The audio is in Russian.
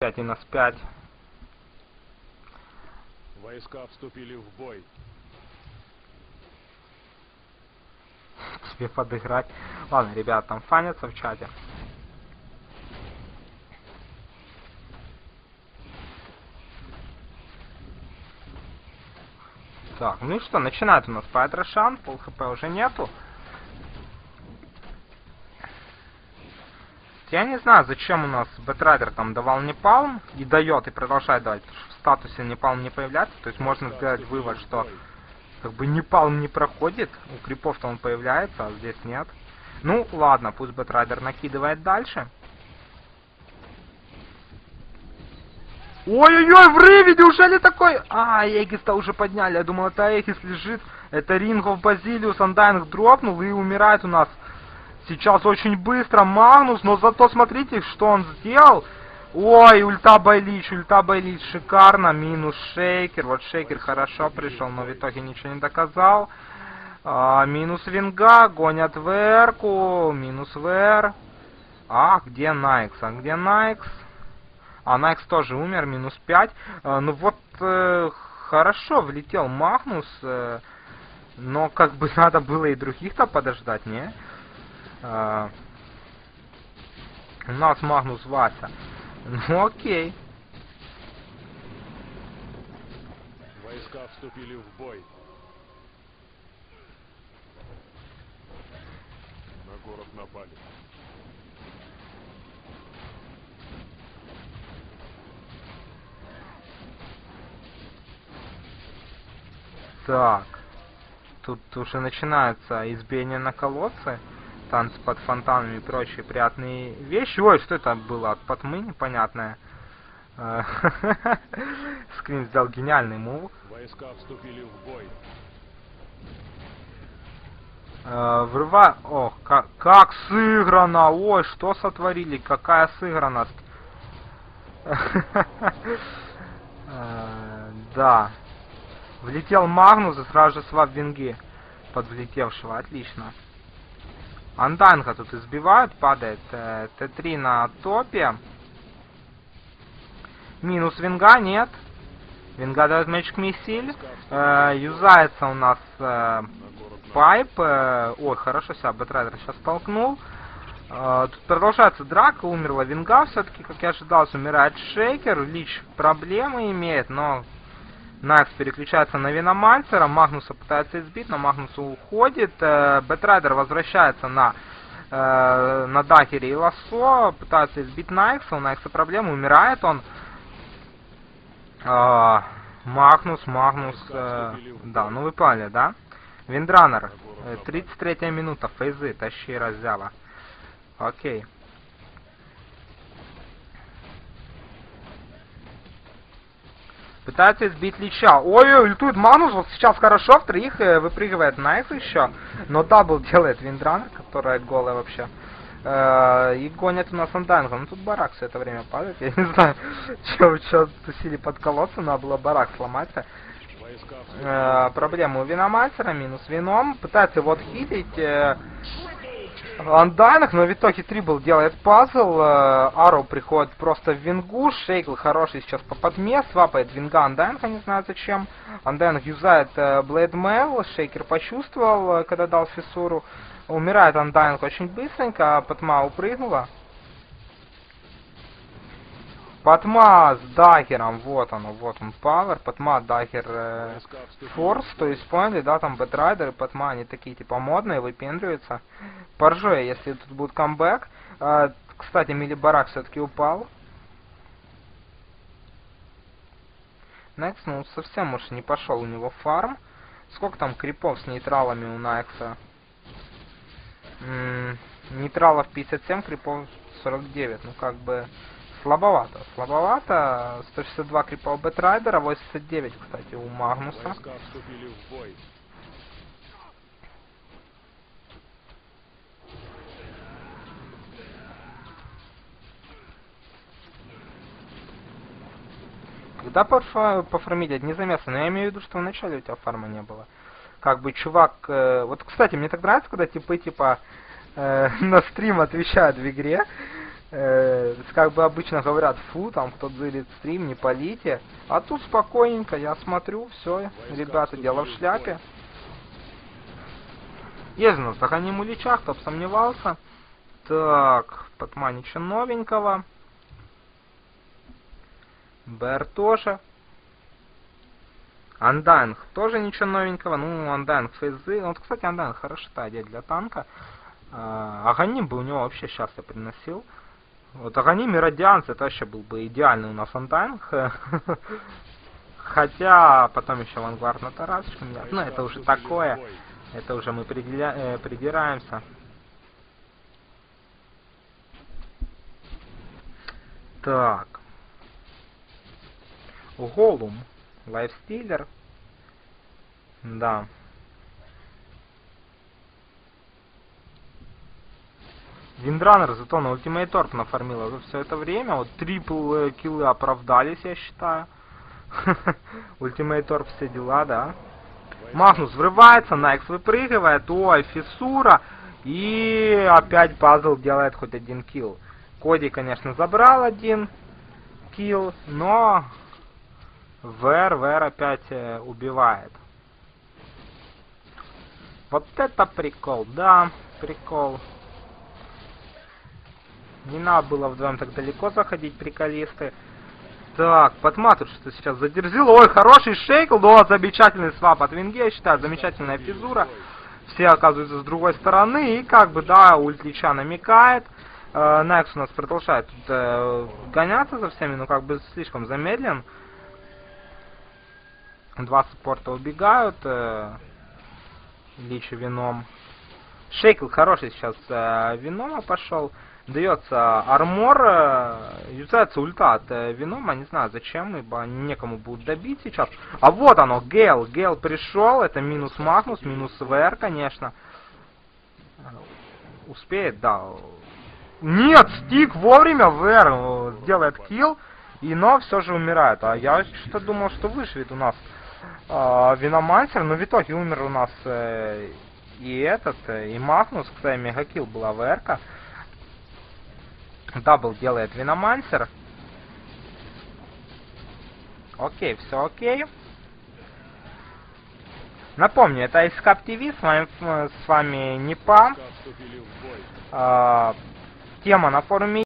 5 и нас 5. Войска вступили в бой. Тебе подыграть. Ладно, ребят, там фанятся в чате. Так, ну и что, начинает у нас Пайт Рошан, пол хп уже нету. Я не знаю, зачем у нас Бэтрайдер там давал непалм и дает, и продолжает давать, потому что в статусе непалм не появляется, то есть можно сделать вывод, что как бы непалм не проходит, у крипов-то он появляется, а здесь нет. Ну, ладно, пусть Бэтрайдер накидывает дальше. Ой-ой-ой, врыве, неужели такой? А, Эгиста уже подняли, я думал, это Эгис лежит. Это Рингов Базилиус, Андайнг дропнул и умирает у нас сейчас очень быстро Магнус, но зато смотрите, что он сделал. Ой, ульта Байлич, шикарно, минус Шейкер. Вот Шейкер хорошо пришел, но в итоге ничего не доказал. Минус Винга, гонят ВР-ку, минус ВР. А, где Найкс? Найкс тоже умер, минус 5. Ну вот, хорошо влетел Магнус, но как бы надо было и других-то подождать, не? У нас Магнус Вася. Ну окей. Войска вступили в бой. На город напали. Так. Тут уже начинается избиение на колодце. Танцы под фонтанами и прочие приятные вещи. Ой, что это было от Патмы непонятное. Скрин сделал гениальный мув. Войска вступили в бой. Врывай... Ох, как сыграно! Ой, что сотворили? Какая сыгранность! Да. Влетел Магнус и сразу же свап винги под влетевшего. Отлично. Андайнга тут избивают, падает Т3 на топе. Минус Винга, нет. Винга дает Magic Missile. Юзается у нас Пайп. Ой, хорошо себя Бэтрайдер сейчас столкнул. Тут продолжается драка, умерла Винга все-таки, как я ожидал, умирает Шейкер. Лич проблемы имеет, но Найкс переключается на Виномансера, Магнуса пытается избить, но Магнус уходит. Бэтрайдер возвращается на Дахере и Лассо, пытается избить Найкса, у Найкса проблемы, умирает он. Магнус, да, ну вы поняли, да? Виндранер, 33-я минута, фейзы, тащи разява. Окей. Пытается избить Лича. Ой-ой, летует Магнус, вот сейчас хорошо, в троих выпрыгивает Найкс еще. Но дабл делает Виндранер, которая голая вообще. И гонят у нас Андайнга. Ну тут барак все это время падает. Я не знаю, что тусили под колодцем, надо было барак сломаться. Проблема у Виномансера, минус Вином. Пытается его отхилить. Андайнг, но в итоге Трибл делает пазл. Арроу приходит просто в Вингу. Шейкл хороший сейчас по подме. Свапает Винга Андайнга, не знаю зачем. Андайнг юзает Блейд Мэл. Шейкер почувствовал, когда дал фиссуру. Умирает Андайнг очень быстренько. Патма упрыгнула. Патма с даггером, вот он пауэр, Патма, даггер, форс, то есть поняли, да, там Бэтрайдер и Патма, они такие типа модные, выпендриваются. Поржу я, если тут будет камбэк. Кстати, Милибарак все-таки упал. Некс, ну совсем уж не пошел у него фарм. Сколько там крипов с нейтралами у Найкса? Нейтралов 57, крипов 49, ну как бы... Слабовато. 162 крипа у Бэтрайдера, 89, кстати, у Магнуса. Войска вступили в бой. Когда пофармить, это незаметно, но я имею в виду, что вначале у тебя фарма не было. Как бы чувак... Вот, кстати, мне так нравится, когда типа на стрим отвечают в игре. Как бы обычно говорят, фу, там кто зырит стрим, не полите. А тут спокойненько, я смотрю, все, ребята, дело в шляпе. Есть у нас Аганим Ильича, кто бы сомневался. Так, Патма ничего новенького. БР тоже. Андайнг тоже ничего новенького. Ну, Андайнг фейзы. Вот, кстати, Андайнг хорошая идея для танка. Аганим бы у него вообще счастье приносил. Вот Аганим и Радианс, это вообще был бы идеальный у нас Андайнг. Хотя, потом еще Вангвард на Тарасочком. Ну, это уже такое. Это уже мы придираемся. Так. Голум. Лайфстилер. Да. Виндранер зато на Ультимейт Торп нафармила за все это время. Вот трипл киллы оправдались, я считаю. Ультимейт Торп все дела, да. Магнус врывается, Найкс выпрыгивает. Ой, фиссура. И опять пазл делает хоть один килл. Коди, конечно, забрал один килл, но ВР опять убивает. Вот это прикол, да, прикол. Не надо было вдвоем так далеко заходить, приколисты. Так, Патма тут что сейчас задерзил. Ой, хороший шейкл, да, замечательный свап от Винге, я считаю, замечательная физура. Все оказываются с другой стороны, и как бы, да, ульт Лича намекает. Найкс у нас продолжает тут гоняться за всеми, но как бы слишком замедлен. Два саппорта убегают. Лич и Веном. Шейкл хороший сейчас Венома пошел. Дается армор, юзается ульта от Венома, не знаю зачем, ибо некому будет добить сейчас. А вот оно, Гейл. Гейл пришел, это минус Магнус, минус ВР, конечно. Успеет, да. Нет, стик вовремя, ВР сделает килл, но все же умирает. А я что-то думал, что выживет у нас Веномансер, но в итоге умер у нас и Магнус, кстати, мегакилл была ВР-ка. Дабл делает Веномансер. Окей, все окей. Напомню, это Айскап ТВ, с вами Непа. Тема на форуме